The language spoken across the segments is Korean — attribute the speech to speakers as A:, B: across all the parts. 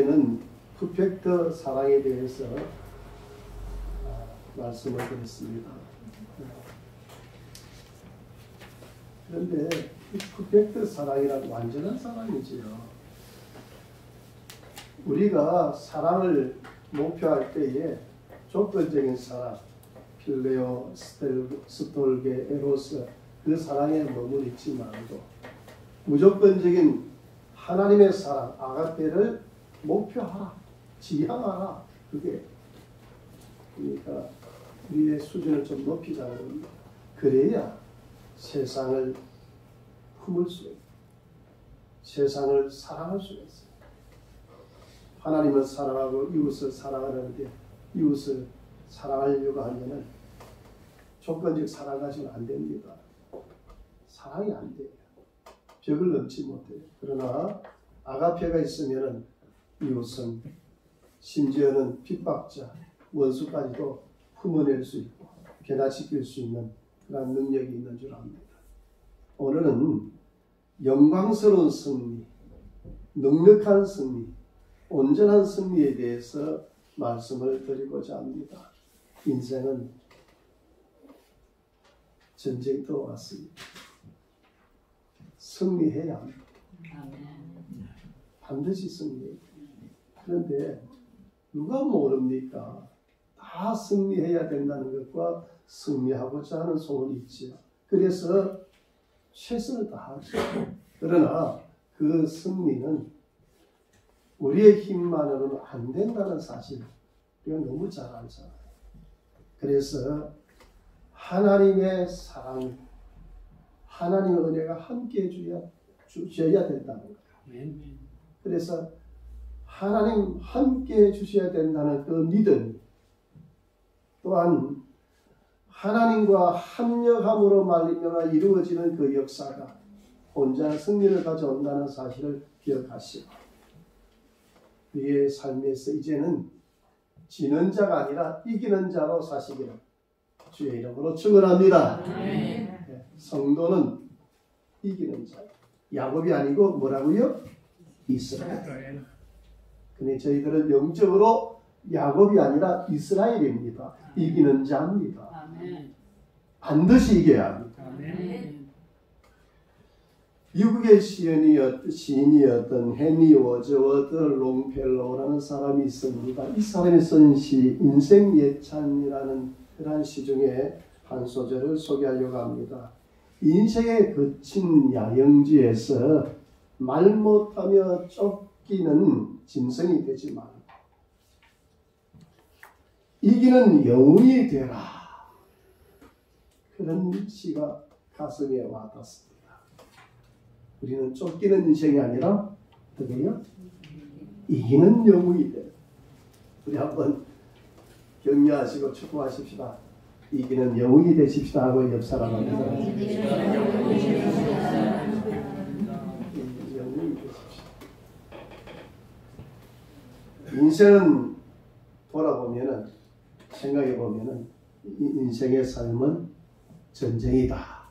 A: 는 퍼펙트 사랑에 대해서 말씀을 드렸습니다. 그런데 이 퍼펙트 사랑이란 완전한 사랑이지요. 우리가 사랑을 목표할 때에 조건적인 사랑, 필레오, 스톨게, 에로스 그 사랑에 머무르지 말고 무조건적인 하나님의 사랑, 아가페를 목표하라, 지향하라. 그게 그러니까 우리의 수준을 좀 높이자는 겁니다. 그래야 세상을 품을 수 있고 세상을 사랑할 수 있어요. 하나님을 사랑하고 이웃을 사랑하는데 이웃을 사랑하려고 하면은 조건적 사랑 가지고는 안 됩니다. 사랑이 안 돼요. 벽을 넘지 못해요. 그러나 아가페가 있으면은 이웃은 심지어는 핍박자, 원수까지도 품어낼 수 있고 변화시킬 수 있는 그런 능력이 있는 줄 압니다. 오늘은 영광스러운 승리, 넉넉한 승리, 온전한 승리에 대해서 말씀을 드리고자 합니다. 인생은 전쟁터와 같습니다. 승리해야 합니다. 반드시 승리해야 합니다. 그런데 누가 모릅니까? 다 승리해야 된다는 것과 승리하고자 하는 소원이 있지요. 그래서 최선을 다하죠. 그러나 그 승리는 우리의 힘만으로는 안 된다는 사실 우리가 너무 잘 알잖아요. 그래서 하나님의 사랑, 하나님의 은혜가 함께 주셔야 된다는 거예요. 그래서 하나님 함께 해주셔야 된다는 그 믿음, 또한 하나님과 합력함으로 말미암아 이루어지는 그 역사가 혼자 승리를 가져온다는 사실을 기억하시고 우리의 삶에서 이제는 지는 자가 아니라 이기는 자로 사시기를 주의 이름으로 축원합니다. 네, 성도는 이기는 자, 야곱이 아니고 뭐라고요? 이스라엘. 근데 저희들은 영적으로 야곱이 아니라 이스라엘입니다. 이기는 자입니다. 반드시 이겨야 합니다. 미국의 시인이었던 헤니 워즈워드 롱펠로우라는 사람이 있습니다. 이 사람이 쓴 시 인생 예찬이라는 그런 시 중에 한 소절을 소개하려고 합니다. 인생의 거친 야영지에서 말 못하며 쫓기는 짐승이 되지 말고 이기는 영웅이 되라. 그런 시가 가슴에 와닿습니다. 우리는 쫓기는 인생이 아니라 어떻게요? 이기는 영웅이 되라. 우리 한번 격려하시고 축복하십시다. 이기는 영웅이 되십시다 하고 옆 사람한테 영웅이 되십시다. 인생은 돌아보면은 생각해 보면은 인생의 삶은 전쟁이다.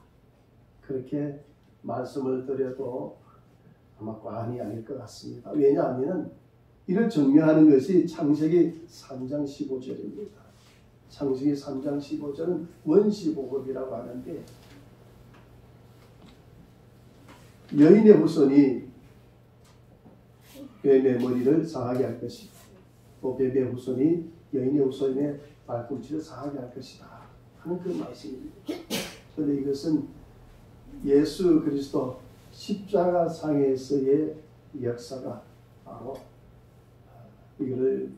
A: 그렇게 말씀을 드려도 아마 과언이 아닐 것 같습니다. 왜냐하면 이를 증명하는 것이 창세기 3장 15절입니다. 창세기 3장 15절은 원시복음이라고 하는데 여인의 후손이 뱀의 머리를 상하게 할 것이고 또 뱀의 후손이 여인의 후손의 발꿈치를 상하게 할 것이다 하는 그 말씀입니다. 그런데 이것은 예수 그리스도 십자가상에서의 역사가 바로 이거를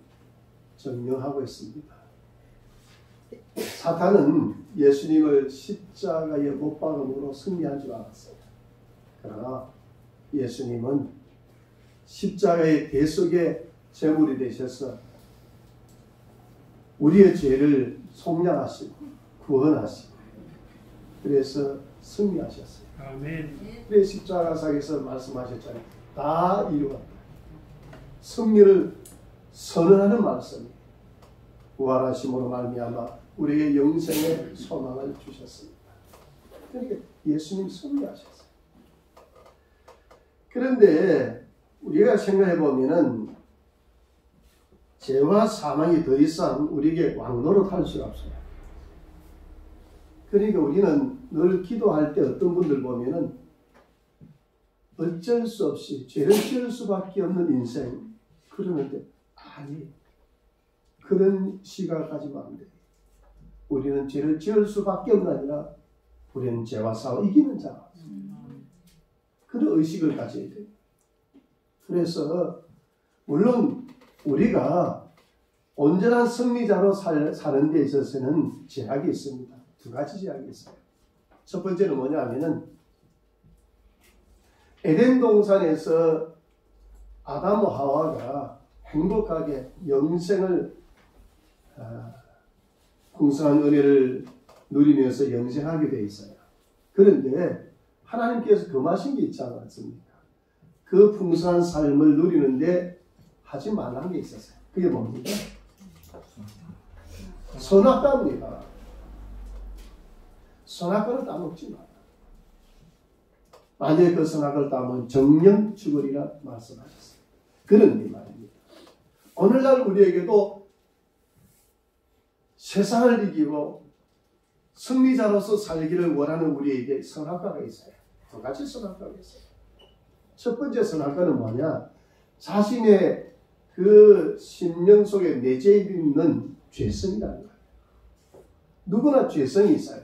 A: 증명하고 있습니다. 사탄은 예수님을 십자가에 못 박음으로 승리한 줄 알았어요. 그러나 예수님은 십자가의 대속의 제물이 되셔서 우리의 죄를 속량하시고 구원하시고 그래서 승리하셨어요. 아멘. 그래서 십자가상에서 말씀하셨잖아요. 다 이루었다. 승리를 선언하는 말씀이 부활하심으로 말미암아 우리에게 영생의 소망을 주셨습니다. 그러니까 예수님 승리하셨어요. 그런데 우리가 생각해 보면은 죄와 사망이 더 이상 우리에게 왕노릇할 수가 없어요. 그러니까 우리는 늘 기도할 때 어떤 분들 보면은 어쩔 수 없이 죄를 지을 수밖에 없는 인생 그러는데 아니 그런 시각 가지면 안 돼. 우리는 죄를 지을 수밖에 없는 게 아니라 우리는 죄와 싸워 이기는 자. 그런 의식을 가져야 돼요. 그래서 물론 우리가 온전한 승리자로 사는 데 있어서는 제약이 있습니다. 두 가지 제약이 있어요. 첫 번째는 뭐냐 하면은 에덴 동산에서 아담과 하와가 행복하게 영생을 풍성한 은혜를 누리면서 영생하게 돼 있어요. 그런데 하나님께서 금하신 게 있지 않습니까? 그 풍성한 삶을 누리는데 하지 말라는 게 있었어요. 그게 뭡니까? 선악과입니다. 선악과를 따먹지 마라. 만약에 그 선악과를 따면 정령 죽으리라 말씀하셨어요. 그런 말입니다. 오늘날 우리에게도 세상을 이기고 승리자로서 살기를 원하는 우리에게 선악과가 있어요. 두 가지 선악과가 있어요. 첫 번째 선악과는 뭐냐? 자신의 그 심령 속에 내재해 있는 죄성이라는 거예요. 누구나 죄성이 있어요.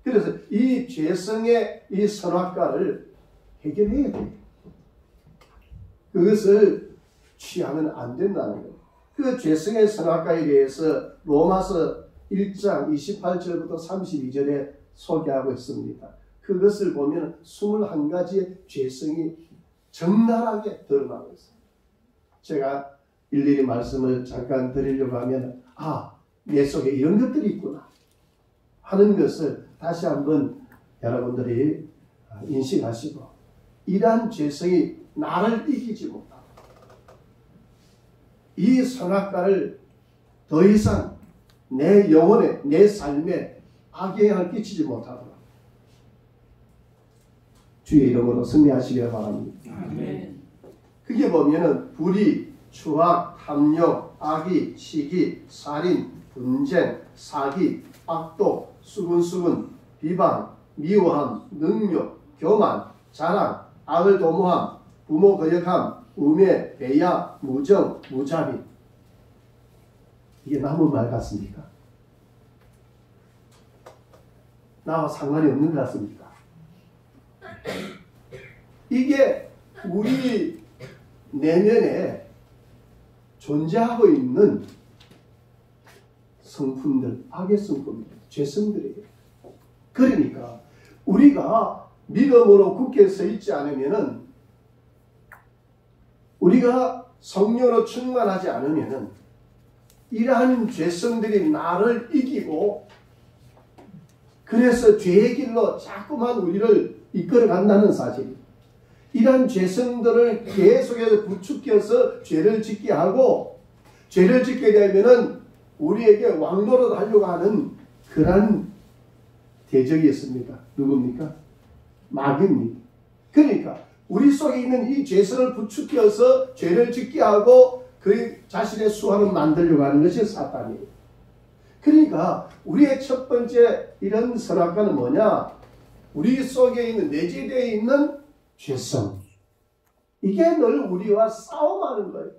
A: 그래서 이 죄성의 이 선악과를 해결해야 돼요. 그것을 취하면 안 된다는 거예요. 그 죄성의 선악과에 대해서 로마서 1장 28절부터 32절에 소개하고 있습니다. 그것을 보면 21가지의 죄성이 적나라하게 드러나고 있어요. 제가 일일이 말씀을 잠깐 드리려고 하면 내 속에 이런 것들이 있구나 하는 것을 다시 한번 여러분들이 인식하시고 이러한 죄성이 나를 이기지 못하고 이 선악과를 더 이상 내 영혼에 내 삶에 악의 영향을 끼치지 못하도록 주의 이름으로 승리하시기를 바랍니다.
B: 아멘.
A: 그게 보면은 불의, 추악, 탐욕, 악의, 시기, 살인, 분쟁, 사기, 악독, 수근수근, 비방, 미워함, 능욕, 교만, 자랑, 악을 도모함, 부모 거역함, 우매, 배야, 무정, 무자비. 이게 남은 말 같습니까? 나와 상관이 없는 것 같습니까? 이게 우리 내면에 존재하고 있는 성품들, 악의 성품들, 죄성들이에요. 그러니까 우리가 믿음으로 굳게 서 있지 않으면은, 우리가 성령으로 충만하지 않으면은 이러한 죄성들이 나를 이기고 그래서 죄의 길로 자꾸만 우리를 이끌어 간다는 사실. 이러한 죄성들을 계속해서 부추겨서 죄를 짓게 하고, 죄를 짓게 되면은 우리에게 왕노릇 하려고 하는 그러한 대적이 있습니다. 누굽니까? 마귀입니다. 그러니까 우리 속에 있는 이 죄성을 부추겨서 죄를 짓게 하고 그 자신의 수완을 만들려고 하는 것이 사탄이에요. 그러니까 우리의 첫 번째 이런 선악과는 뭐냐? 우리 속에 있는 내재되어 있는 죄성. 이게 늘 우리와 싸움하는 거예요.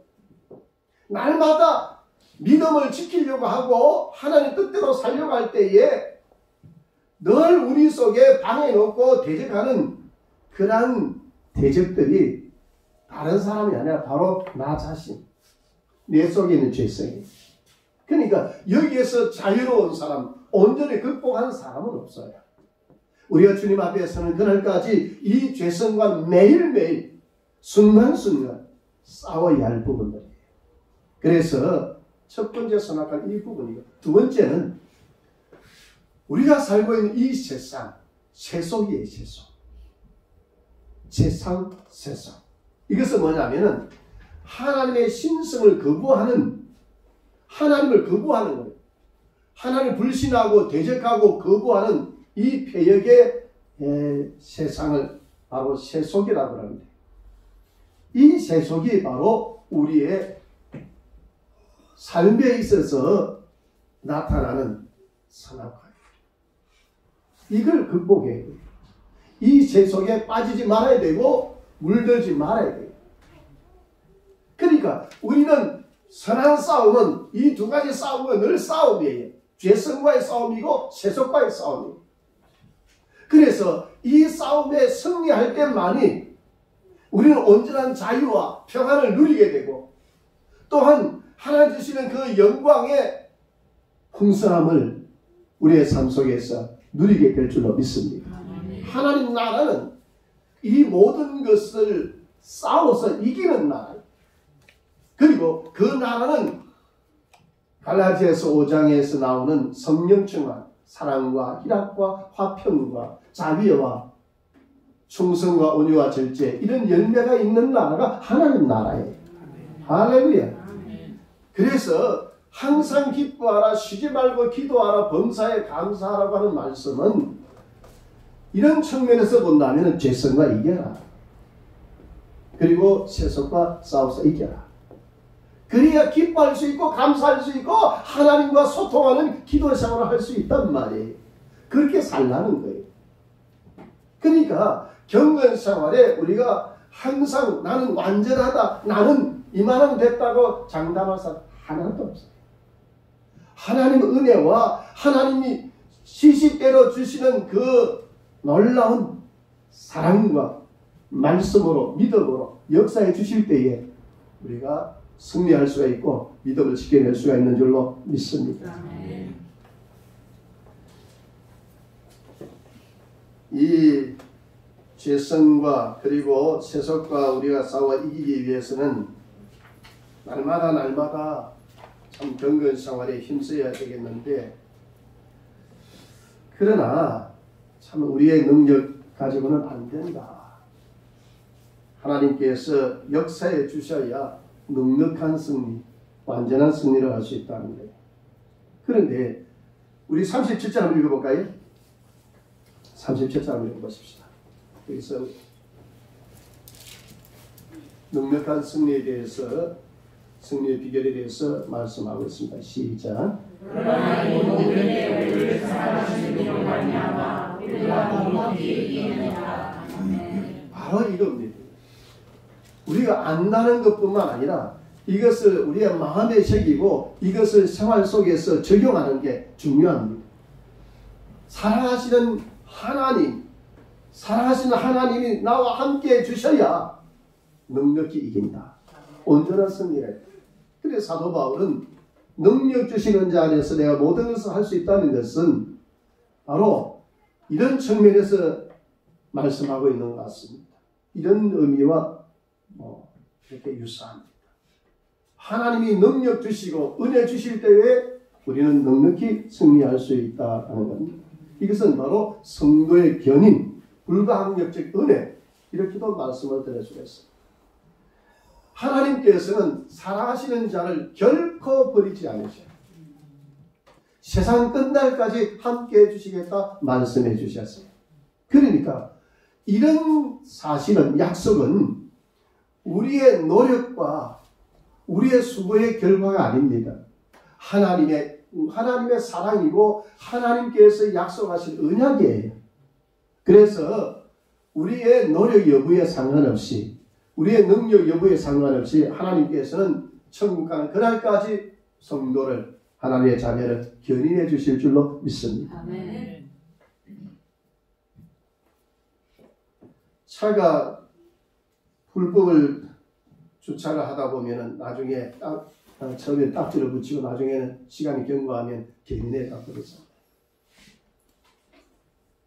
A: 날마다 믿음을 지키려고 하고 하나님 뜻대로 살려고 할 때에 늘 우리 속에 방해놓고 대적하는 그러한 대적들이 다른 사람이 아니라 바로 나 자신, 내 속에 있는 죄성이에요. 그러니까 여기에서 자유로운 사람, 온전히 극복한 사람은 없어요. 우리가 주님 앞에서는 그날까지 이 죄성과 매일매일 순간순간 싸워야 할 부분들이에요. 그래서 첫 번째 선악과는 이 부분이고, 두 번째는 우리가 살고 있는 이 세상, 세속이에요. 세상. 이것은 뭐냐면은 하나님의 신성을 거부하는, 하나님을 거부하는 거예요. 하나님을 불신하고 대적하고 거부하는 이 폐역의 세상을 바로 세속이라고 합니다. 이 세속이 바로 우리의 삶에 있어서 나타나는 선악과예요. 이걸 극복해야 돼요. 이 재 속에 빠지지 말아야 되고 물들지 말아야 돼요. 그러니까 우리는 선한 싸움은 이 두 가지 싸움은 늘 싸움이에요. 죄성과의 싸움이고 세속과의 싸움이에요. 그래서 이 싸움에 승리할 때만이 우리는 온전한 자유와 평안을 누리게 되고 또한 하나님 주시는 그 영광의 풍성함을 우리의 삶 속에서 누리게 될 줄로 믿습니다. 하나님 나라는 이 모든 것을 싸워서 이기는 나라예요. 그리고 그 나라는 갈라디아서 5장에서 나오는 성령충만 사랑과 희락과 화평과 자비와 충성과 온유와 절제 이런 열매가 있는 나라가 하나님 나라예요. 할렐루야. 그래서 항상 기뻐하라 쉬지 말고 기도하라 범사에 감사하라고 하는 말씀은 이런 측면에서 본다면 죄성과 이겨라. 그리고 세속과 싸워서 이겨라. 그래야 기뻐할 수 있고 감사할 수 있고 하나님과 소통하는 기도 생활을 할 수 있단 말이에요. 그렇게 살라는 거예요. 그러니까 경건 생활에 우리가 항상 나는 완전하다, 나는 이만큼 됐다고 장담할 사람 하나도 없어요. 하나님의 은혜와 하나님이 시시때로 주시는 그 놀라운 사랑과 말씀으로 믿음으로 역사해 주실 때에 우리가 승리할 수가 있고 믿음을 지켜낼 수가 있는 줄로 믿습니다. 이 죄성과 그리고 세속과 우리가 싸워 이기기 위해서는 날마다 참 경건 생활에 힘써야 되겠는데 그러나 참 우리의 능력 가지고는 안 된다. 하나님께서 역사해 주셔야 넉넉한 승리, 완전한 승리를 할 수 있다는 거예요. 그런데 우리 37절 한번 읽어볼까요? 37절 한번 읽어보십시다. 여기서 넉넉한 승리에 대해서 승리의 비결에 대해서 말씀하고 있습니다. 시작.
B: 그러나 이 모든 게 우리를 사랑하시는 이로 말미암아 우리가 넉넉히 이기느니라.
A: 바로 이겁니다. 우리가 안다는 것뿐만 아니라 이것을 우리의 마음에 새기고 이것을 생활 속에서 적용하는 게 중요합니다. 사랑하시는 하나님이 나와 함께 해주셔야 넉넉히 이긴다. 온전한 승리를. 그래서 사도 바울은 능력 주시는 자 안에서 내가 모든 것을 할 수 있다는 것은 바로 이런 측면에서 말씀하고 있는 것 같습니다. 이런 의미와 이렇게 유사합니다. 하나님이 능력 주시고 은혜 주실 때에 우리는 넉넉히 승리할 수 있다는 겁니다. 이것은 바로 성도의 견인, 불가항력적 은혜 이렇게도 말씀을 드릴 수가 있습니다. 하나님께서는 사랑하시는 자를 결코 버리지 않으셔요. 세상 끝날까지 함께 해주시겠다 말씀해 주셨어요. 그러니까 이런 사실은 약속은 우리의 노력과 우리의 수고의 결과가 아닙니다. 하나님의 사랑이고 하나님께서 약속하신 언약이에요. 그래서 우리의 노력 여부에 상관없이 우리의 능력 여부에 상관없이 하나님께서는 천국 가는 그날까지 성도를 하나님의 자녀를 견인해 주실 줄로 믿습니다.
B: 아멘.
A: 차가 불법을 주차를 하다 보면은 나중에 처음에 딱지를 붙이고 나중에는 시간이 경과하면 견인했다 그러죠.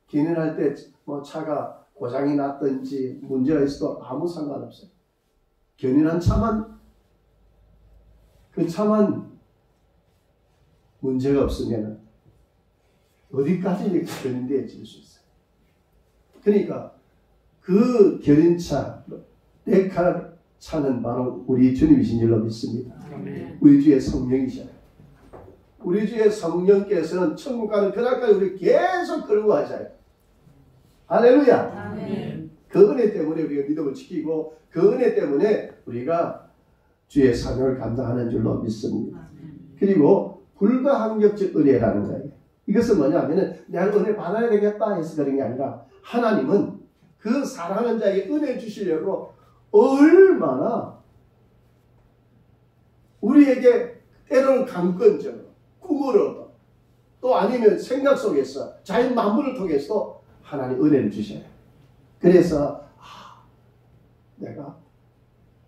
A: 견인할 때 뭐 차가 고장이 났든지 문제가 있어도 아무 상관없어요. 견인한 차만 그 차만 문제가 없으면 어디까지 견인되어질 수 있어요. 그러니까 그 견인차 데카 차는 바로 우리 주님이신 줄로 믿습니다. 아멘. 우리 주의 성령이셔요. 우리 주의 성령께서는 천국 가는 그날까지 우리 계속 끌고 가셔요. 할렐루야. 아멘. 그 은혜 때문에 우리가 믿음을 지키고 그 은혜 때문에 우리가 주의 사명을 감당하는 줄로 믿습니다. 아멘. 그리고 불가항력적 은혜라는 거예요. 이것은 뭐냐면은 내가 은혜 받아야 되겠다 해서 그런 게 아니라 하나님은 그 사랑하는 자에게 은혜 주시려고 얼마나 우리에게 때로는 강권적으로 꿈을 얻어 또 아니면 생각 속에서 자연 만물을 통해서 하나님 은혜를 주셔요. 그래서 내가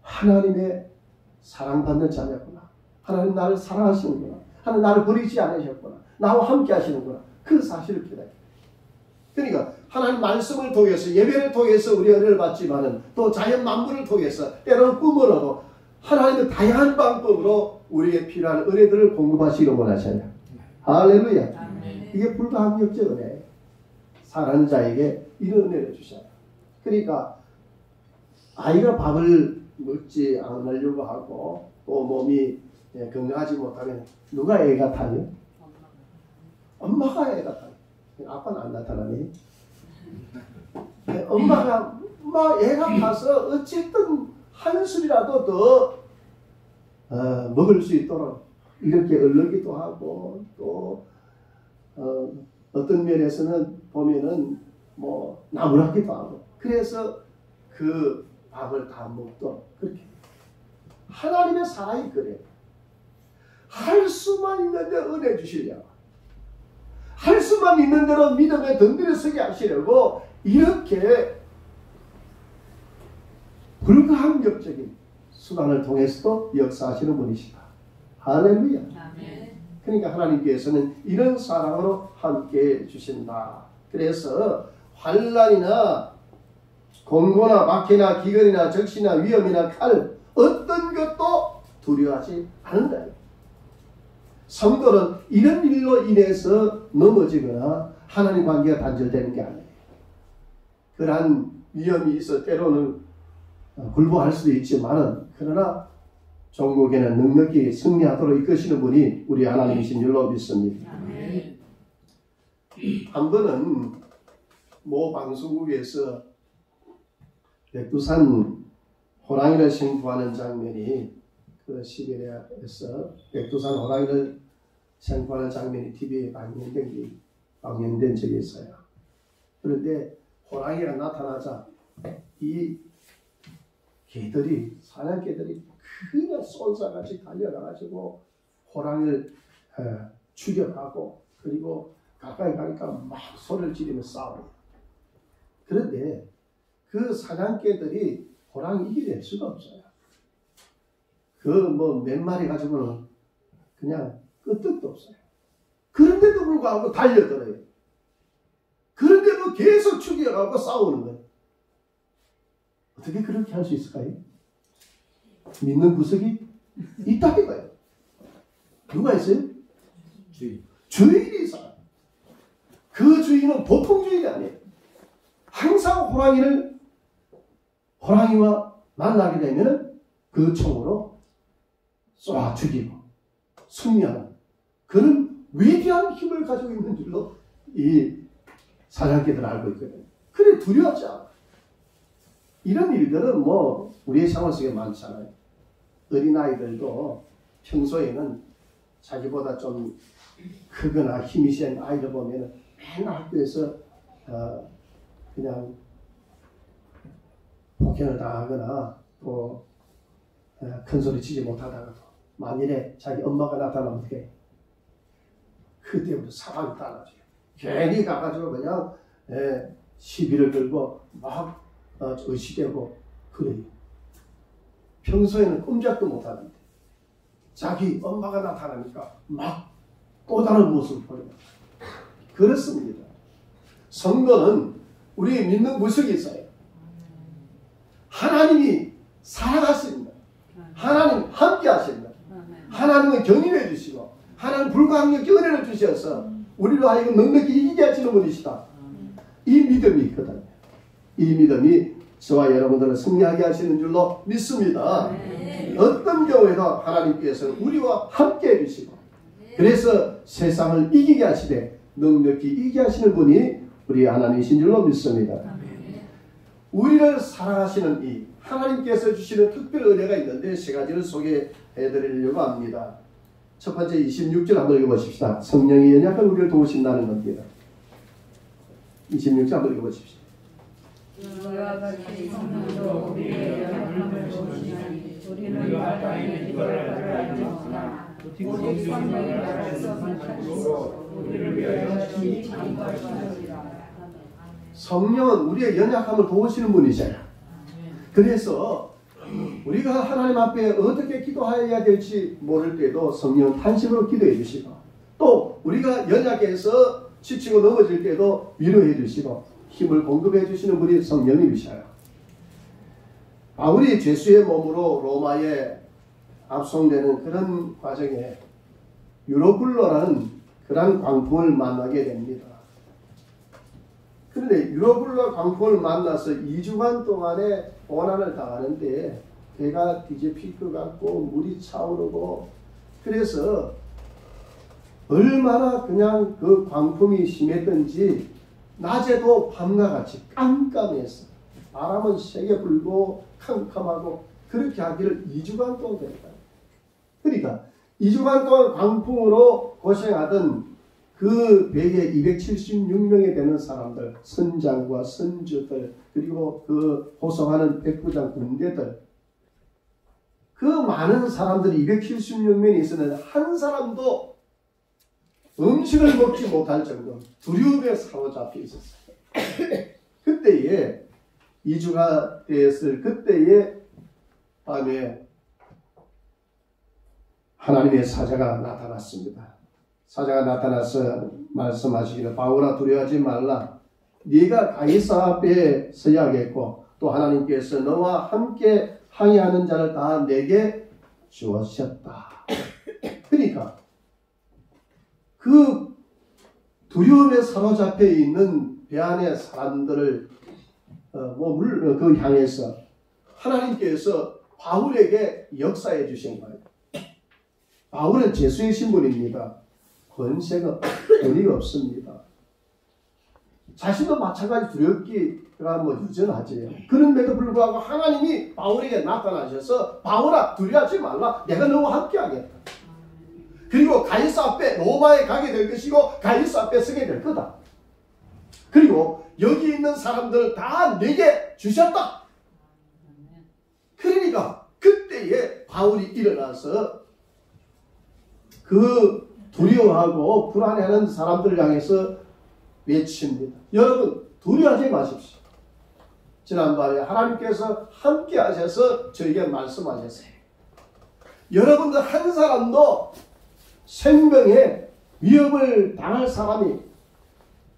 A: 하나님의 사랑받는 자녀구나. 하나님 나를 사랑하시는구나. 하나님 나를 버리지 않으셨구나. 나와 함께 하시는구나. 그 사실을 깨닫게. 그러니까 하나님 말씀을 통해서 예배를 통해서 우리 은혜를 받지만은 또 자연 만물을 통해서 때로는 꿈을 얻어 하나님의 다양한 방법으로 우리에게 필요한 은혜들을 공급하시기를 원하셔요. 할렐루야.
B: 아멘.
A: 이게 불가항력적 은혜. 사랑하는 자에게 이런 은혜를 주셔요. 그러니까 아이가 밥을 먹지 않으려고 하고 또 몸이 건강하지 못하면 누가 애 같아요? 엄마가 애 같아요. 아빠는 안 나타나네. 엄마가 애 같아서 어쨌든 한술이라도 더 먹을 수 있도록 이렇게 얼르기도 하고 또 어떤 면에서는 보면은 뭐 나무라기도 하고 그래서 그 밥을 다 먹도록 그렇게 하나님의 사랑이 그래요. 할 수만 있는데 은혜 주시려고 할 수만 있는 대로 믿음에 든든히 서게 하시려고 이렇게 불가항력적인 수단을 통해서도 역사하시는 분이시다. 할렐루야.
B: 아멘.
A: 그러니까 하나님께서는 이런 사랑으로 함께 주신다. 그래서 환난이나 공고나 박해나 기근이나 적시나 위험이나 칼 어떤 것도 두려워하지 않는다. 성도는 이런 일로 인해서 넘어지거나 하나님 관계가 단절되는 게 아니에요. 그러한 위험이 있어 때로는 굴복할 수도 있지만은 그러나 종국에는 넉넉히 승리하도록 이끄시는 분이 우리 하나님이신 줄로 믿습니다.
B: 아멘.
A: 한 번은 모 방송국에서 백두산 호랑이를 생포하는 장면이 그 시베리아에서 백두산 호랑이를 생포하는 장면이 TV에 방영된 적이 있어요. 그런데 호랑이가 나타나자 이 개들이 사냥개들이 그냥 쏜사같이 달려가가지고 호랑이를 죽여가고 그리고 가까이 가니까 막 소리를 지르며 싸워요. 그런데 그 사냥개들이 호랑이 이겨낼 수가 없어요. 그 뭐 몇 마리 가지고는 그냥 끄떡도 없어요. 그런데도 불구하고 달려들어요. 그런데도 계속 죽여가고 싸우는 거예요. 어떻게 그렇게 할 수 있을까요? 믿는 구석이 있다 이거예요. 누가 있어요? 주인이 있어요. 그 주인은 보통 주인이 아니에요. 항상 호랑이와 만나게 되면 그 총으로 쏘아 죽이고 승리하는 그런 위대한 힘을 가지고 있는 줄로 이 사냥개들은 알고 있거든요. 그래 두려워하지 않아. 이런 일들은 뭐 우리의 생활 속에 많잖아요. 어린아이들도 평소에는 자기보다 좀 크거나 힘이 센 아이들 보면 맨날 학교에서 그냥 폭행을 당하거나 또 큰 소리 치지 못하다가도 만일에 자기 엄마가 나타나면 어떻게 해? 그때부터 사랑이 달라져요. 괜히 가가지고 그냥 시비를 걸고 막 의시되고 그래요. 평소에는 꼼짝도 못하는데 자기 엄마가 나타나니까 막 또 다른 모습을 보여요. 그렇습니다. 성도는 우리 믿는 구석이 있어요. 하나님이 사랑하십니다. 하나님 함께 하십니다. 하나님은 경륜해 주시고 하나님 불가항력 은혜를 주셔서 우리로 하여금 넉넉히 이기게 하시는 분이시다. 이 믿음이 있거든요. 이 믿음이 저와 여러분들을 승리하게 하시는 줄로 믿습니다. 어떤 경우에도 하나님께서는 우리와 함께 해주시고 그래서 세상을 이기게 하시되 넉넉히 이기게 하시는 분이 우리 하나님이신 줄로 믿습니다. 우리를 사랑하시는 이 하나님께서 주시는 특별 은혜가 있는데 세 가지를 소개해 드리려고 합니다. 첫 번째 26절 한번 읽어보십시다. 성령이 연약한 우리를 도우신다는 겁니다. 26절 한번 읽어보십시오.
B: 이와 같이 성령도 우리의 연약함을 도우시나니 우리는 마땅히 이걸 알지없으나 오직 성령이 말씀하시고 우리를 위하여 친히 간구하시느니라.
A: 성령은 우리의 연약함을 도우시는 분이잖아요. 그래서 우리가 하나님 앞에 어떻게 기도해야 될지 모를 때도 성령은 탄식으로 기도해 주시고, 또 우리가 연약해서 지치고 넘어질 때도 위로해 주시고 힘을 공급해 주시는 분이 성령님이셔요. 바울이 죄수의 몸으로 로마에 압송되는 그런 과정에 유로블로라는 그런 광풍을 만나게 됩니다. 그런데 유로블로 광풍을 만나서 2주간 동안에 고난을 당하는데 배가 뒤집힐 것 같고 물이 차오르고, 그래서 얼마나 그냥 그 광풍이 심했던지 낮에도 밤과 같이 깜깜해서 바람은 세게 불고 캄캄하고 그렇게 하기를 2주간 동안 됐다. 그러니까 2주간 동안 광풍으로 고생하던 그 배에 276명이 되는 사람들, 선장과 선주들, 그리고 그 호송하는 백부장 군대들, 그 많은 사람들이 276명이 있었는데 한 사람도 음식을 먹지 못할 정도 두려움에 사로잡혀 있었어요. 그때에 2주가 되었을 그때에 밤에 하나님의 사자가 나타났습니다. 사자가 나타나서 말씀하시기를 바울아 두려워하지 말라. 네가 가이사 앞에 서야겠고 또 하나님께서 너와 함께 항해하는 자를 다 내게 주었셨다. 그러니까 그 두려움에 사로잡혀 있는 배 안의 사람들을 그 향해서 하나님께서 바울에게 역사해 주신 거예요. 바울은 죄수의 신분입니다. 권세가 권위가 없습니다. 자신도 마찬가지 두렵기가 유전하지. 그런데도 불구하고 하나님이 바울에게 나타나셔서 바울아 두려워하지 말라. 내가 너와 함께 하겠다. 그리고 가이사 앞에 로마에 가게 될 것이고 가이사 앞에 서게 될 거다. 그리고 여기 있는 사람들을 다 내게 주셨다. 그러니까 그때에 바울이 일어나서 그 두려워하고 불안해하는 사람들을 향해서 외칩니다. 여러분 두려워하지 마십시오. 지난번에 하나님께서 함께 하셔서 저에게 말씀하셨어요. 여러분들 한 사람도 생명에 위협을 당할 사람이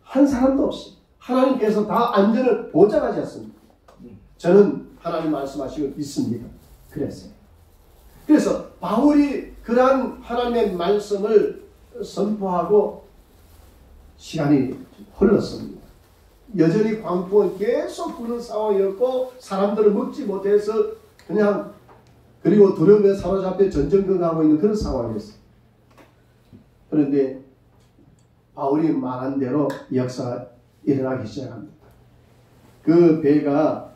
A: 한 사람도 없습니다. 하나님께서 다 안전을 보장하셨습니다. 저는 하나님 말씀하시고 있습니다. 그래서 바울이 그러한 하나님의 말씀을 선포하고 시간이 흘렀습니다. 여전히 광풍은 계속 부는 상황이었고 사람들을 먹지 못해서 그냥 그리고 두려움에 사로잡혀 전전긍긍하고 있는 그런 상황이었어요. 그런데 바울이 말한 대로 역사가 일어나기 시작합니다. 그 배가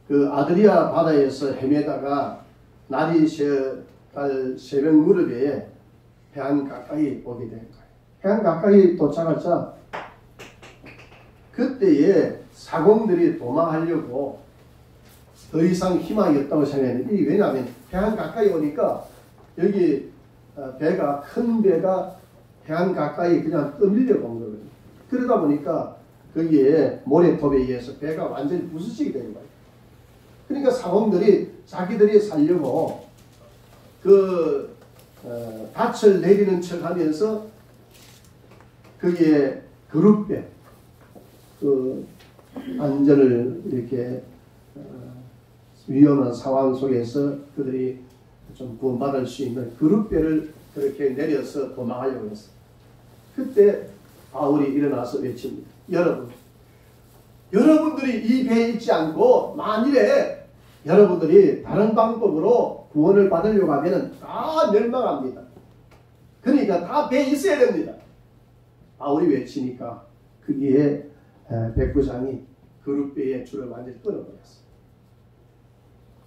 A: 그 아드리아 바다에서 헤매다가 날이 새벽 무렵에 해안 가까이 오게 된 거예요. 해안 가까이 도착하자 그때에 사공들이 도망하려고 더 이상 희망이 없다고 생각했는데, 왜냐하면 해안 가까이 오니까 여기 배가 큰 배가 해안 가까이 그냥 떠밀려 본 거거든요. 그러다 보니까 거기에 모래톱에 의해서 배가 완전히 부서지게 된 거예요. 그러니까 사공들이 자기들이 살려고 그 닻을 내리는 척 하면서 거기에 그룹배 그 안전을 이렇게 위험한 상황 속에서 그들이 좀 구원받을 수 있는 그룹배를 그렇게 내려서 도망하려고 했어요. 그때 바울이 일어나서 외칩니다. 여러분들이 이 배에 있지 않고 만일에 여러분들이 다른 방법으로 구원을 받으려고 하면 다 멸망합니다. 그러니까 다 배에 있어야 됩니다. 바울이 외치니까 거기에 백부장이 그룹배의 줄을 완전히 끊어버렸어요.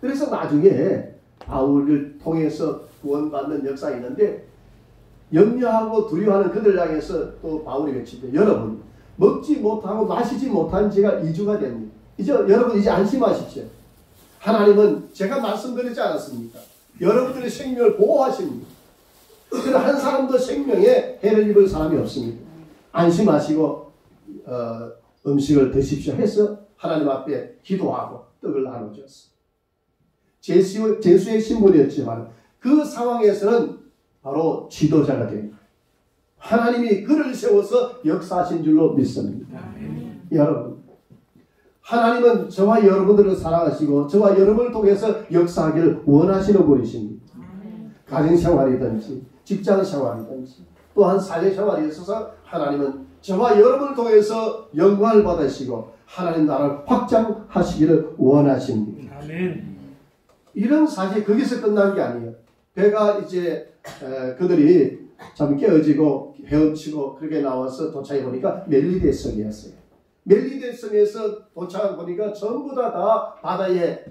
A: 그래서 나중에 바울을 통해서 구원받는 역사가 있는데 염려하고 두려워하는 그들 향해서 또 바울이 외치죠. 여러분 먹지 못하고 마시지 못한 지가 2주가 됩니다. 이제 여러분 이제 안심하십시오. 하나님은 제가 말씀드리지 않았습니까? 여러분들의 생명을 보호하십니다. 그래서 한 사람도 생명에 해를 입을 사람이 없습니다. 안심하시고 음식을 드십시오 해서 하나님 앞에 기도하고 떡을 나눠줬어요. 제수의 신분이었지만 그 상황에서는 바로 지도자가 됩니다. 하나님이 그를 세워서 역사하신 줄로 믿습니다. 여러분, 하나님은 저와 여러분들을 사랑하시고 저와 여러분을 통해서 역사하기를 원하시는 분이십니다. 가정생활이든지 직장생활이든지 또한 사회생활에 있어서 하나님은 저와 여러분을 통해서 영광을 받으시고 하나님 나라를 확장하시기를 원하십니다.
B: 아멘.
A: 이런 사실 거기서 끝난 게 아니에요. 배가 이제 그들이 참 깨어지고 헤엄치고 그렇게 나와서 도착해 보니까 멜리데 섬이었어요. 멜리데 섬에서 도착해 보니까 전부 다 바다에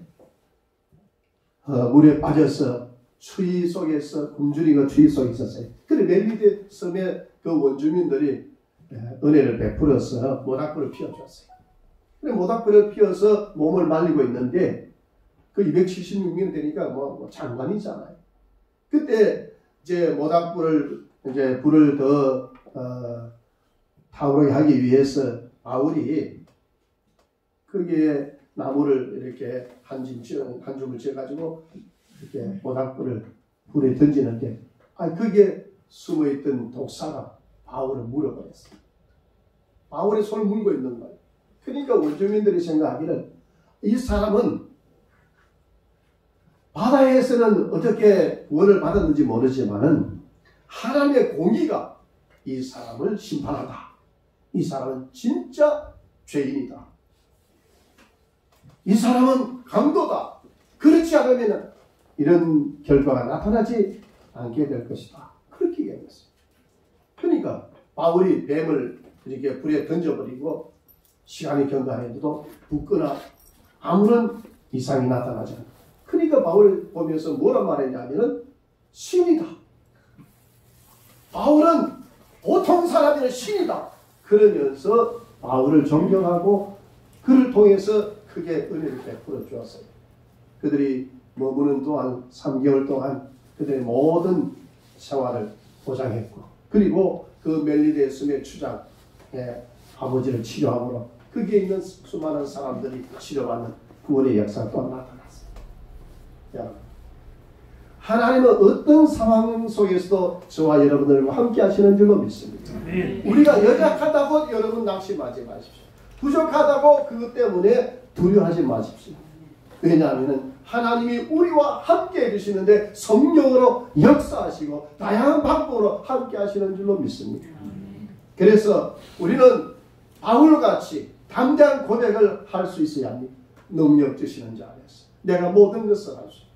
A: 물에 빠져서 추위 속에서 굶주리고 추위 속에 있었어요. 그런데 멜리데 섬의 그 원주민들이 은혜를 베풀어서 모닥불을 피워줬어요. 그래 모닥불을 피워서 몸을 말리고 있는데 그 276년 되니까 뭐 장관이잖아요. 그때 이제 모닥불을 이제 불을 더 타오르게 하기 위해서 바울이 거기에 나무를 이렇게 한 줌을 쥐어가지고 이렇게 모닥불을 불에 던지는데 거기에 숨어있던 독사가 바울을 물어버렸어요. 바울의 손을 물고 있는 거예요. 그러니까 원주민들이 생각하기를 이 사람은 바다에서는 어떻게 구원을 받았는지 모르지만은 하나님의 공의가 이 사람을 심판한다. 이 사람은 진짜 죄인이다. 이 사람은 강도다. 그렇지 않으면 이런 결과가 나타나지 않게 될 것이다. 그렇게 얘기했어요. 그러니까 바울이 뱀을 이렇게 불에 던져버리고 시간이 경과해도 붙거나 아무런 이상이 나타나지 않아요. 그러니까 바울을 보면서 뭐라 말했냐면은 신이다. 바울은 보통 사람이 아니라 신이다. 그러면서 바울을 존경하고 그를 통해서 크게 은혜를 베풀어 주었어요. 그들이 머무는 동안 3개월 동안 그들의 모든 생활을 보장했고 그리고 그 멜리데 섬의 추장 아버지를 치료함으로 거기에 있는 수많은 사람들이 치료받는 구원의 역사가 또 나타났어요. 여러분, 하나님은 어떤 상황 속에서도 저와 여러분들과 함께 하시는 줄로 믿습니다. 우리가 연약하다고 여러분 낙심하지 마십시오. 부족하다고 그것 때문에 두려워하지 마십시오. 왜냐하면 하나님이 우리와 함께 해주시는데 성령으로 역사하시고 다양한 방법으로 함께 하시는 줄로 믿습니다. 그래서 우리는 바울같이 담대한 고백을 할 수 있어야 합니다. 능력 주시는 자 안에서 내가 모든 것을 할 수 있다.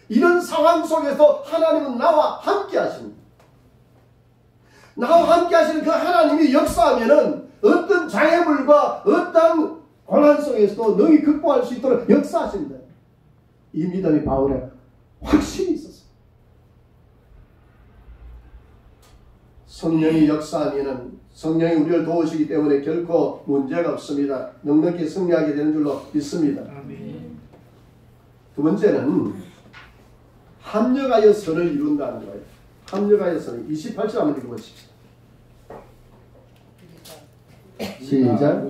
A: 이런 상황 속에서 하나님은 나와 함께 하십니다. 나와 함께 하시는 그 하나님이 역사하면은 어떤 장애물과 어떤 고난 속에서도 능히 극복할 수 있도록 역사하십니다. 이 믿음이 바울의 확신이 있었어요. 성령이 역사하면은 성령이 우리를 도우시기 때문에 결코 문제가 없습니다. 넉넉히 승리하게 되는 줄로 믿습니다. 두 번째는 합력하여 선을 이룬다는 거예요. 합력하여 선을 28절 한번 읽어보십시오. 시작.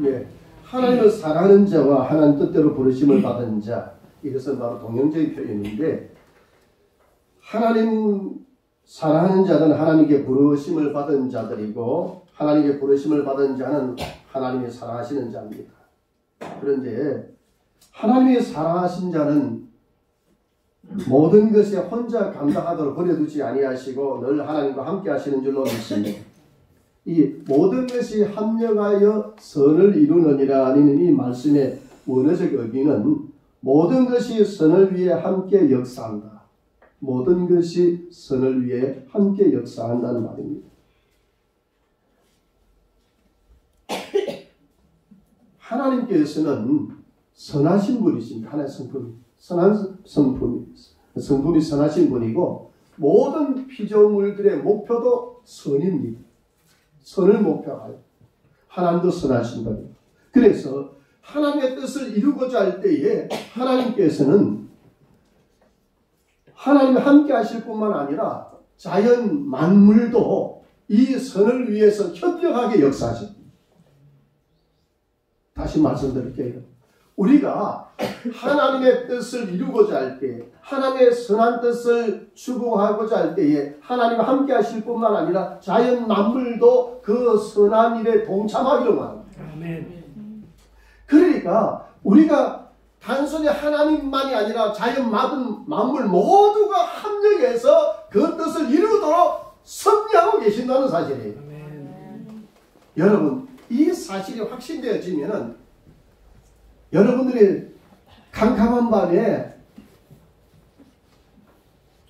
A: 예, 하나님을 사랑하는 자와 하나님 뜻대로 부르심을 받은 자, 이것은 바로 동형적인 표현인데 하나님 사랑하는 자는 하나님께 부르심을 받은 자들이고 하나님께 부르심을 받은 자는 하나님이 사랑하시는 자입니다. 그런데 하나님이 사랑하신 자는 모든 것에 혼자 감당하도록 버려두지 아니하시고 늘 하나님과 함께 하시는 줄로 믿습니다. 이 모든 것이 합력하여 선을 이루느니라는 이 말씀의 원어적 의미는 모든 것이 선을 위해 함께 역사한다. 모든 것이 선을 위해 함께 역사한다는 말입니다. 하나님께서는 선하신 분이십니다. 하나의 성품이 선한 성품이 선하신 분이고 모든 피조물들의 목표도 선입니다. 선을 목표하여 하나님도 선하신 분입니다. 그래서 하나님의 뜻을 이루고자 할 때에 하나님께서는 하나님이 함께 하실 뿐만 아니라 자연 만물도 이 선을 위해서 협력하게 역사하십니다. 다시 말씀드릴게요. 우리가 하나님의 뜻을 이루고자 할 때, 하나님의 선한 뜻을 추구하고자 할 때에 하나님과 함께 하실 뿐만 아니라 자연 만물도 그 선한 일에 동참하기로 합니다.
B: 아멘.
A: 그러니까 우리가 단순히 하나님만이 아니라 자연 만물 모두가 합력해서 그 뜻을 이루도록 섭리하고 계신다는 사실이에요.
B: 아멘.
A: 여러분, 이 사실이 확신되어지면은 여러분들이 캄캄한 밤에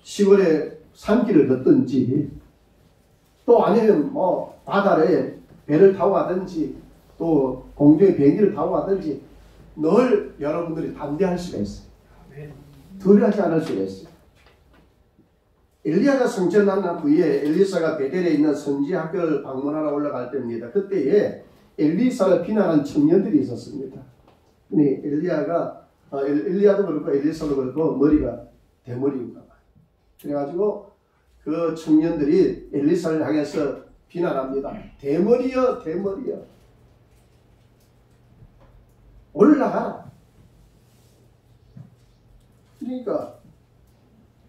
A: 시골에 산길을 걷든지 또 아니면 뭐 바다에 배를 타고 가든지 또 공중에 비행기를 타고 가든지 늘 여러분들이 담대할 수가 있어요. 두려워하지 않을 수가 있어요. 엘리야가 승천한 후에 엘리사가 베델에 있는 선지 학교를 방문하러 올라갈 때입니다. 그때에 엘리사를 비난한 청년들이 있었습니다. 엘리야도 그렇고 엘리사도 그렇고 머리가 대머리인가 봐요. 그래가지고 그 청년들이 엘리사를 향해서 비난합니다. 대머리여, 대머리여. 올라가라. 그러니까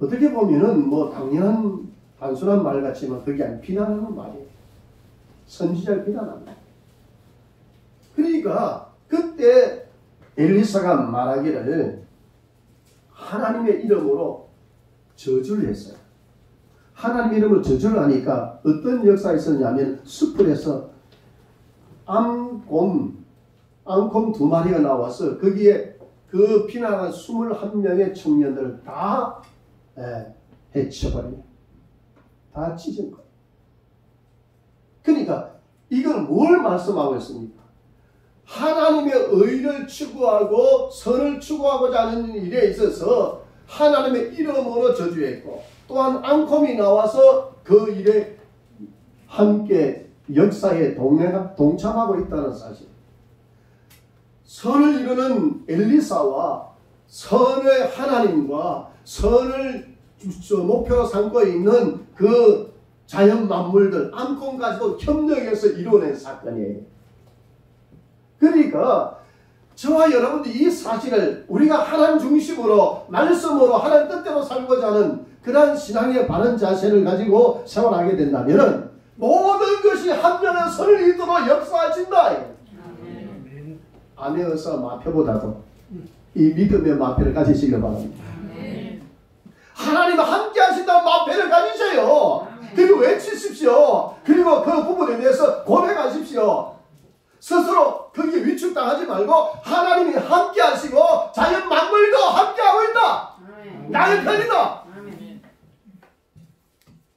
A: 어떻게 보면은 뭐 당연한 단순한 말 같지만 그게 아니라 비난하는 말이에요. 선지자를 비난합니다. 그러니까 그때 엘리사가 말하기를 하나님의 이름으로 저주를 했어요. 하나님의 이름으로 저주를 하니까 어떤 역사가 있었냐면 숲을에서 암곰 2마리가 나와서 거기에 그 피난한 21명의 청년들을 다 해쳐버려요. 다 찢은 거예요. 그러니까 이건 뭘 말씀하고 있습니까? 하나님의 의를 추구하고 선을 추구하고자 하는 일에 있어서 하나님의 이름으로 저주했고 또한 앙콤이 나와서 그 일에 함께 역사에 동참하고 있다는 사실. 선을 이루는 엘리사와 선의 하나님과 선을 목표로 삼고 있는 그 자연 만물들 앙콤까지도 협력해서 이루어낸 사건이에요. 그러니까 저와 여러분들이 이 사실을 우리가 하나님 중심으로 말씀으로 하나님 뜻대로 살고자 하는 그러한 신앙의 바른 자세를 가지고 생활하게 된다면 모든 것이 합력한 선을 이루도록 역사하신다. 아메어서 마표보다도 이 믿음의 마표를 가지시길 바랍니다. 하나님과 함께 하신다는 마표를 가지세요. 그리고 외치십시오. 그리고 그 부분에 대해서 고백하십시오. 스스로 거기에 위축당하지 말고 하나님이 함께 하시고 자연 만물도 함께 하고 있다. 나의 편이다.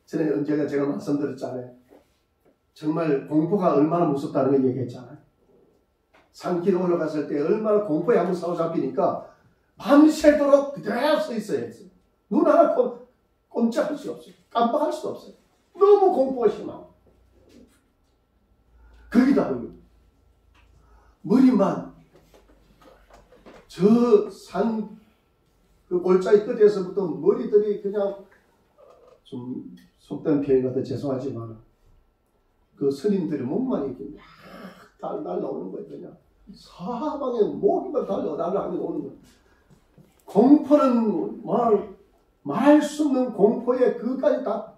A: 전에 언제가 제가 말씀드렸잖아요. 정말 공포가 얼마나 무섭다는 걸 얘기했잖아요. 산길 올라갔을 때 얼마나 공포에 한번 사로잡히니까 밤새도록 그대로 서 있어야 했어요. 눈 하나 꼼짝할 수 없어요. 깜빡할 수 없어요. 너무 공포가 심하고. 거기다 머리만 저 산 그 골짜기 끝에서부터 머리들이 그냥 좀 속된 표현 같아 죄송하지만 그 스님들의 몸만 이렇게 막 날라오는 거예요. 그냥 사방에 모기만 날라오는 거예요. 공포는 말할 수 없는 공포에 그까지 다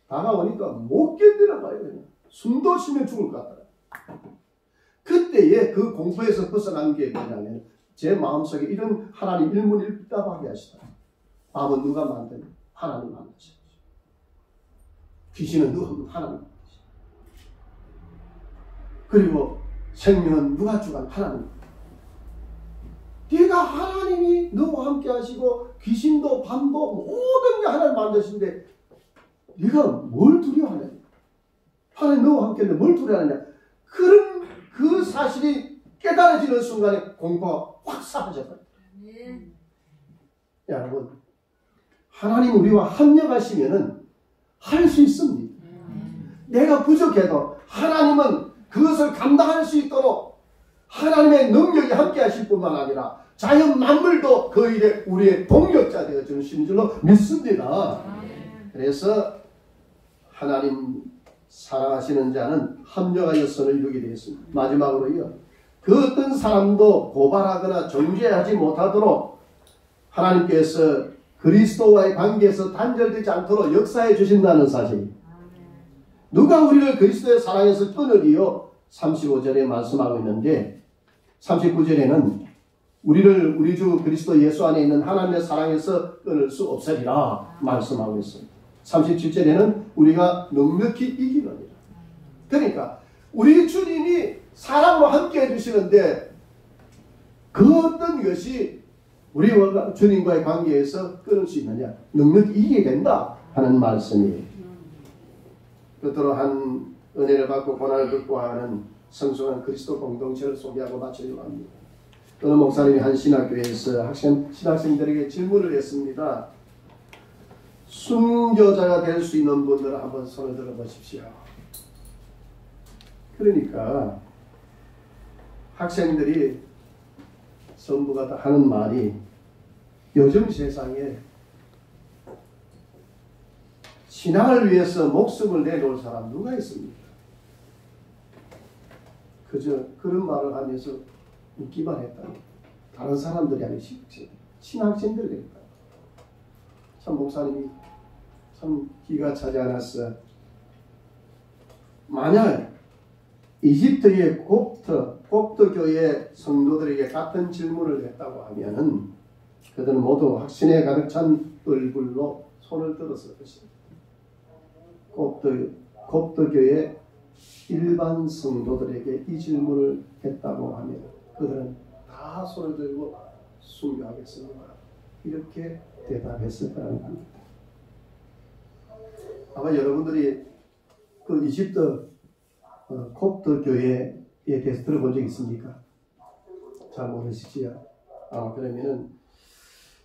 A: 다가오니까 못 견디는 거예요. 그냥 숨도 쉬면 죽을 것 같아요. 그때에 그 공포에서 벗어난 게 뭐냐면 제 마음속에 이런 하나님 일문일답하게 하시다. 밤은 누가 만드냐? 하나님 만드시죠. 귀신은 누가 하나님 만드시죠. 그리고 생명은 누가 주관? 하나님. 네가 하나님이 너와 함께 하시고 귀신도 밤도 모든 게 하나님 만드신데 네가 뭘 두려워하냐? 하나님 너와 함께 했는데 뭘 두려워하냐? 그런 그 사실이 깨달아지는 순간에 공포가 확 사라져버려요. 여러분, 하나님 우리와 합력하시면은 할 수 있습니다. 내가 부족해도 하나님은 그것을 감당할 수 있도록 하나님의 능력이 함께 하실 뿐만 아니라 자연 만물도 그 일에 우리의 동력자 되어주는 줄로 믿습니다. 그래서 하나님 사랑하시는 자는 합력하여 선을 이루게 되었습니다. 마지막으로요, 그 어떤 사람도 고발하거나 정죄하지 못하도록 하나님께서 그리스도와의 관계에서 단절되지 않도록 역사해 주신다는 사실. 누가 우리를 그리스도의 사랑에서 끊으리요? 35절에 말씀하고 있는데 39절에는 우리를 우리 주 그리스도 예수 안에 있는 하나님의 사랑에서 끊을 수 없으리라 말씀하고 있습니다. 37절에는 우리가 넉넉히 이기느니라. 그러니까 우리 주님이 사랑으로 함께 해주시는데 그 어떤 것이 우리와 주님과의 관계에서 끊을 수 있느냐? 넉넉히 이기게 된다 하는 말씀이에요. 끝으로 한 은혜를 받고 고난을 극복하는 성숙한 그리스도 공동체를 소개하고 마치려고 합니다. 어느 목사님이 한 신학교에서 신학생들에게 질문을 했습니다. 순교자가 될 수 있는 분들은 한번 손을 들어 보십시오. 그러니까 학생들이 전부가 다 하는 말이 요즘 세상에 신앙을 위해서 목숨을 내놓을 사람 누가 있습니까? 그저 그런 말을 하면서 웃기만 했다. 다른 사람들이 아니고 신학생들이 했다. 참 목사님이 참 기가 차지 않았어. 만약 이집트의 곱트 교회 성도들에게 같은 질문을 했다고 하면은 그들은 모두 확신에 가득 찬 얼굴로 손을 들었을 것입니다. 곱트 교회 일반 성도들에게 이 질문을 했다고 하면 그들은 다 손을 들고 순교하겠습니다. 이렇게 대답했을 거라는 겁니다. 아마 여러분들이 그 이집트 곱트 교회에 대해서 들어본 적 있습니까? 잘 모르시지요? 그러면은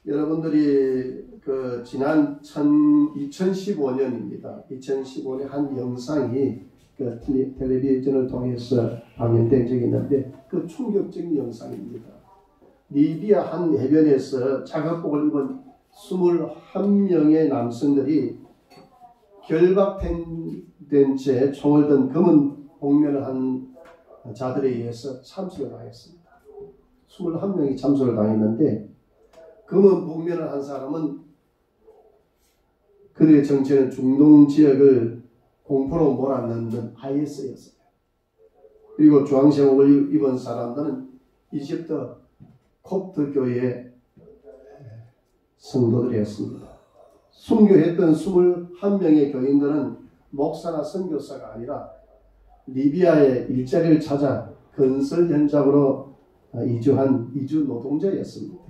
A: 여러분들이 그 지난 2015년입니다. 2015년 한 영상이 그 텔레비전을 통해서 방영된 적이 있는데 그 충격적인 영상입니다. 리비아 한 해변에서 자각복을 입은 21명의 남성들이 결박된 채 총을 든 검은 복면을 한 자들에 의해서 참수를 당했습니다. 21명이 참수를 당했는데 검은 복면을 한 사람은 그들의 정체는 중동 지역을 공포로 몰아넣는 IS였어요. 그리고 주황색옷을 입은 사람들은 이집트 콥트 교회의 성도들이었습니다. 순교했던 21명의 교인들은 목사나 선교사가 아니라 리비아의 일자리를 찾아 건설 현장으로 이주한 이주 노동자였습니다.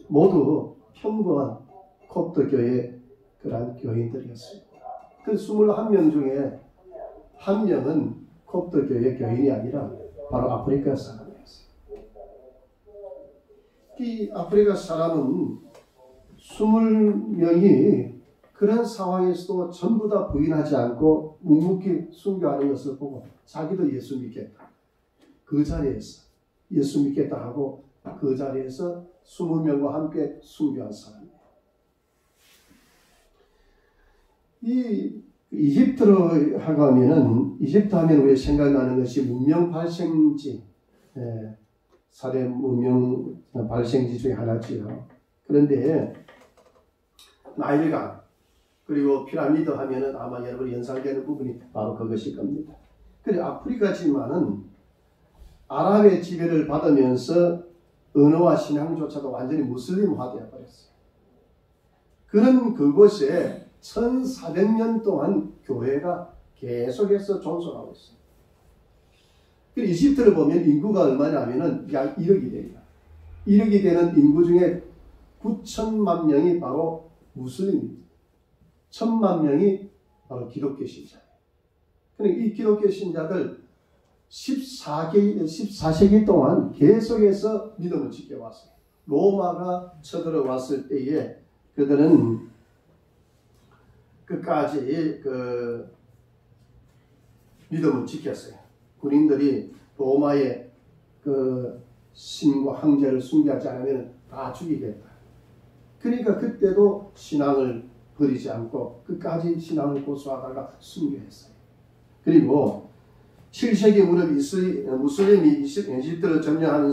A: 모두 평범한 콥트 교회의 그러한 교인들이었습니다. 그 21명 중에 한 명은 콥트 교회 교인이 아니라 바로 아프리카 사람이었어요. 이 아프리카 사람은 20명이 그런 상황에서도 전부 다 부인하지 않고 묵묵히 순교하는 것을 보고 자기도 예수 믿겠다. 그 자리에서 예수 믿겠다 하고 그 자리에서 20명과 함께 순교한 사람이에요. 이 이집트로 하면은 이집트 하면 우리가 생각나는 것이 문명 발생지, 사대 문명 발생지 중에 하나지요. 그런데 나일강 그리고 피라미드 하면은 아마 여러분이 연상되는 부분이 바로 그것일 겁니다. 그래 아프리카지만은 아랍의 지배를 받으면서 언어와 신앙조차도 완전히 무슬림화 되어 버렸어요. 그런 그곳에 1400년 동안 교회가 계속해서 존속하고 있어요. 이집트를 보면 인구가 얼마냐면은 약 1억이 됩니다. 1억이 되는 인구 중에 9천만 명이 바로 무슬림입니다. 1000만 명이 바로 기독교 신자예요. 그러니까 이 기독교 신자들 14세기 동안 계속해서 믿음을 지켜왔어요. 로마가 쳐들어왔을 때에 그들은 끝까지 그 믿음을 지켰어요. 군인들이 로마의 그 신과 황제를 숭배하지 않으면 다 죽이겠다. 그러니까 그때도 신앙을 버리지 않고 끝까지 신앙을 고수하다가 순교했어요. 그리고 7세기 무렵 무슬림이 이집트를 점령하는